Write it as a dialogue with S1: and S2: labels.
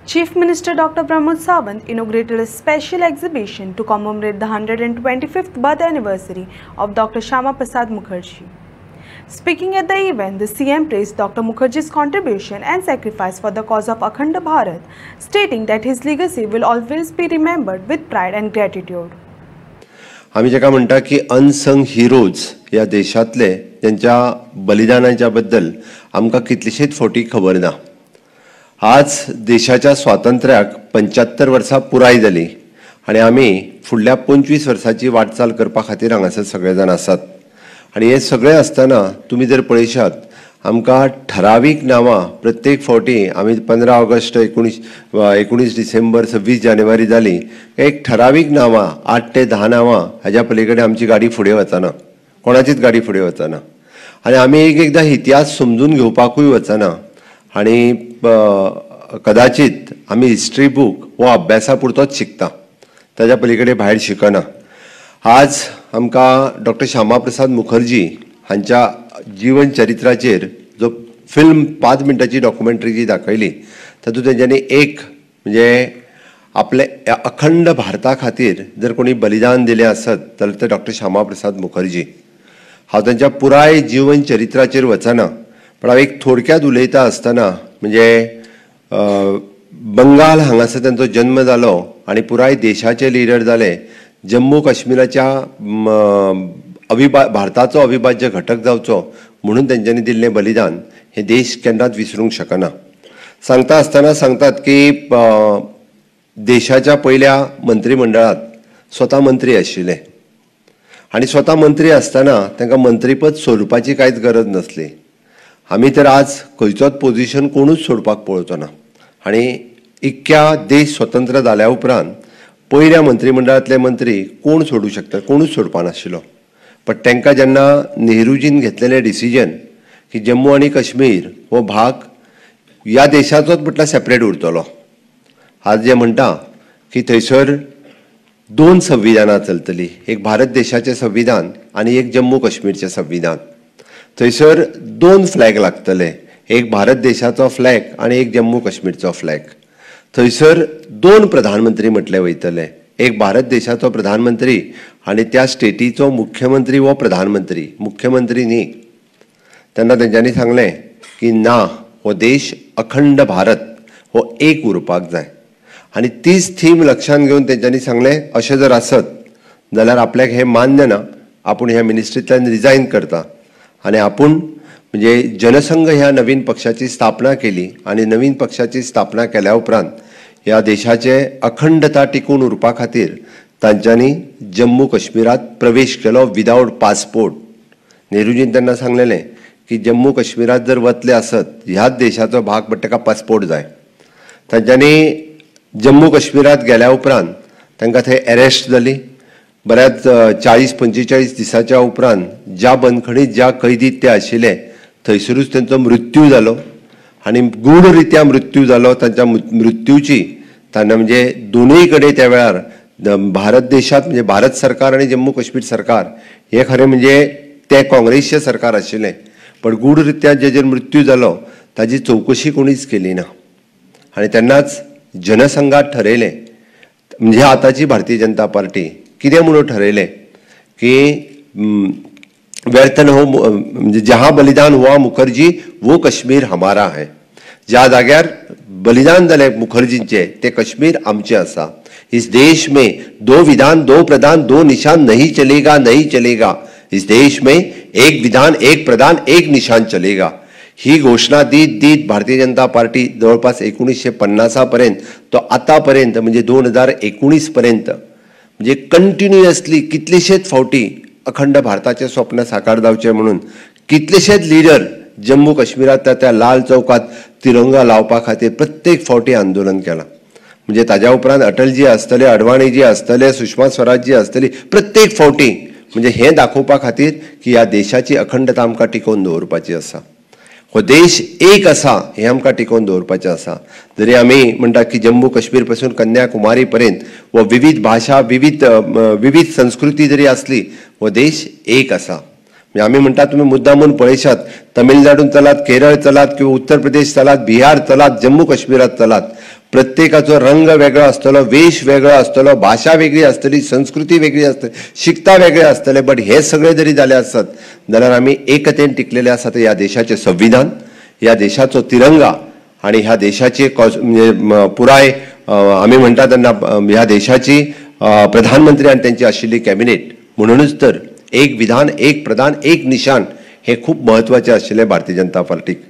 S1: Chief Minister Dr. Pramod Sawant inaugurated a special exhibition to commemorate the 125th birth anniversary of Dr. Shyama Prasad Mukherjee. Speaking at the event, the CM praised Dr. Mukherjee's contribution and sacrifice for the cause of Akhanda Bharat, stating that his legacy will always be remembered with pride and gratitude.
S2: आम्ही जेका म्हणटा की unsung heroes या देशातले त्यांच्या बलिदानाच्या बद्दल आमकां कितलीशीच फावटी खबर ना. आज देशाच्या स्वातंत्र्याक 75 वर्सां पुराय जाली आणि आमी फुडल्या 25 वर्सांची वाटचाल करपा खातीर हांगासर सगळे जाण आसात. आणि हे सगळे असताना तुम्ही जर पळयशात आमकां ठरावीक नांवां प्रत्येक फावटी आमी 15 ऑगस्ट 19 डिसेंबर 26 जानेवारी जाली एक ठरावीक नांवां 8 ते 10 नांवां हाज्या पलीकडे आमची गाडी फुडें वचना, कोणाचीच गाडी फुडें वचना. आनी आमी एकदां इतिहास समजून घेवपाकूय वचना आनी कदाचित आमी हिस्ट्री बूक हो अभ्यासा पुरतोच शिकता, ताज्या पलीकडे भायर शिकना. आज आमकां डॉक्टर श्यामा प्रसाद मुखर्जी हांच्या जीवन चरित्राचेर जो फिल्म 5 मिनटाची डॉक्युमेंटरी जी दाखयली तातूंत तेंच्यांनी एक म्हणजे आपले अखंड भारता खातीर जर कोणी बलिदान दिलें आसत जाल्यार ते डॉक्टर श्यामा प्रसाद मुखर्जी. हांव तांच्या पुराय जीवन चरित्राचेर वचना, पण हांव एक थोडक्यात उलयता आसतना म्हणजे बंगाल हांगासर तांचो जन्म जालो आनी पुराय देशाचे लिडर जाले. जम्मू काश्मीराच्या भारताचो अविभाज्य घटक जावचो म्हणून तेंच्यांनी दिल्लें बलिदान हे देश केन्नाच विसरूंक शकना. सांगता आसतना सांगतात की देशाच्या पयल्या मंत्रिमंडळात स्वता मंत्री आशिल्ले आनी स्वता मंत्री आसतना तांकां मंत्रीपद सोडपाची कांयच गरज नासली. आमी तर आज खंयचोच पोजिशन कोणूच सोडपाक पळोवचो ना. आनी इतक्या देश स्वतंत्र जाल्या उपरांत पयल्या मंत्रिमंडळांतले मंत्री कोण सोडूं शकता, कोणूच सोडपा नाशिल्लो. पण तांकां जेन्ना नेहरूजीन घेतलेलें डिसिजन की जम्मू आनी काश्मीर हो भाग ह्या देशाचोच म्हटल्यार सेपरेट उरतलो. आज जे म्हणटा की थंयसर 2 संविधानां चलतलीं, एक भारत देशाचें संविधान आनी एक जम्मू काश्मीरचें संविधान. थंयसर 2 फ्लॅग लागतले, एक भारत देशाचो फ्लॅग आनी एक जम्मू काश्मीरचो फ्लॅग. थंयसर 2 प्रधानमंत्री म्हटले वयतले, एक भारत देशाचो प्रधानमंत्री आनी त्या स्टेटीचो मुख्यमंत्री वो प्रधानमंत्री. मुख्यमंत्री न्ही. तेन्ना तेंच्यांनी सांगलें की ना, हो देश अखंड भारत हो एक उरपाक जाय. आनी तीच थीम लक्षांत घेवन तेंच्यांनी सांगलें अशें जर आसत जाल्यार आपल्याक हें मान्य ना, आपूण ह्या मिनिस्ट्रींतल्यान रिजायन करता. आनी आपूण म्हणजे जनसंघ ह्या नवीन पक्षाची स्थापना केली आनी नवीन पक्षाची स्थापना केल्या उपरांत ह्या देशाचे अखंडता टिकून उरपा खातीर तांच्यांनी जम्मू काश्मीरात प्रवेश केलो विदाउट पासपोर्ट. नेहरूजीन तेन्ना सांगलेलें की जम्मू काश्मीरात जर वतले आसत ह्याच देशाचो भाग बट ताका पासपोर्ट जाय. तांच्यांनी जम्मू काश्मीरात गेल्या उपरांत तांकां थंय अरेस्ट जाली. बऱ्याच 40-45 दिसाच्या उपरांत ज्या बंदखणीत ज्या कैदीत ते आशिल्ले थंयसरूच तांचो मृत्यू जालो आनी गूढ रित्या मृत्यू जालो. तांच्या मृत्यूची तांणे म्हणजे दोनूय कडेन त्या वेळार भारत देशात म्हणजे भारत सरकार आनी जम्मू काश्मीर सरकार हे खरें म्हणजे ते काँग्रेसचें सरकार आशिल्लें, पण गूढ रित्या जेजेर मृत्यू जालो ताजी चवकशी कोणीच केली ना. आनी तेन्नाच जनसंघात ठरयलें म्हणजे आतांची भारतीय जनता पार्टी कितें म्हणून ठरयलें की वेर्थन हो म्हणजे जहां बलिदान हुआ मुखर्जी वो कश्मीर हमारा है. ज्या जाग्यार बलिदान जालें मुखर्जींचे ते कश्मीर आमचें आसा. इस देश में 2 विधान 2 प्रधान 2 निशान नहीं चलेगा, नहीं चलेगा. इस देश में एक विधान 1 प्रधान 1 निशान चलेगा. ही घोषणा दीत भारतीय जनता पार्टी जवळपास 1950 पर्यंत तो आतापर्यंत म्हणजे 2019 पर्यंत म्हणजे कंटिन्युअसली कितलेशेच फावटी अखंड भारताचे स्वप्न साकार जावचे म्हणून कितलेशेच लिडर जम्मू काश्मीरात त्या लाल चौकात तिरंगा लावपा खातीर प्रत्येक फावटी आंदोलन केलां. म्हणजे ताज्या उपरांत अटलजी आसतले, अडवाणीजी आसतले, सुषमा स्वराजजी आसतली, प्रत्येक फावटी म्हणजे हें दाखोवपा खातीर की ह्या देशाची अखंडता आमकां टिकोवन दवरपाची आसा. हो देश एक आसा हें आमकां टिकोवन दवरपाचें आसा. जरी आमी म्हणटा की जम्मू काश्मीर पासून कन्याकुमारी पर्यंत वो विविध भाशा विविध संस्कृती जरी आसली हो देश एक आसा. आम्ही म्हणटा तुम्ही मुद्दामून पळयशात, तमिळनाडून चलात, केरळ चलात किंवा उत्तर प्रदेश चलात, बिहार चलात, जम्मू काश्मीरात चलात, प्रत्येकाचो रंग वेगळो आसतलो, वेश वेगळो आसतलो, भाषा वेगळी आसतली, संस्कृती वेगळी आसतली, शिकता वेगळे आसतले, बट हे सगळे जरी जाले आसत जाल्यार आमी एकतेन टिकलेले आसात ह्या देशाचे संविधान, ह्या देशाचो तिरंगा आणि ह्या देशाची पुराय आमी म्हणटा तेन्ना ह्या देशाची प्रधानमंत्री आणि त्यांची आशिल्ली कॅबिनेट. म्हणूनच तर एक विधान, एक प्रधान, एक निशान हे खूप महत्वाचे आशिल्ले भारतीय जनता पार्टीक.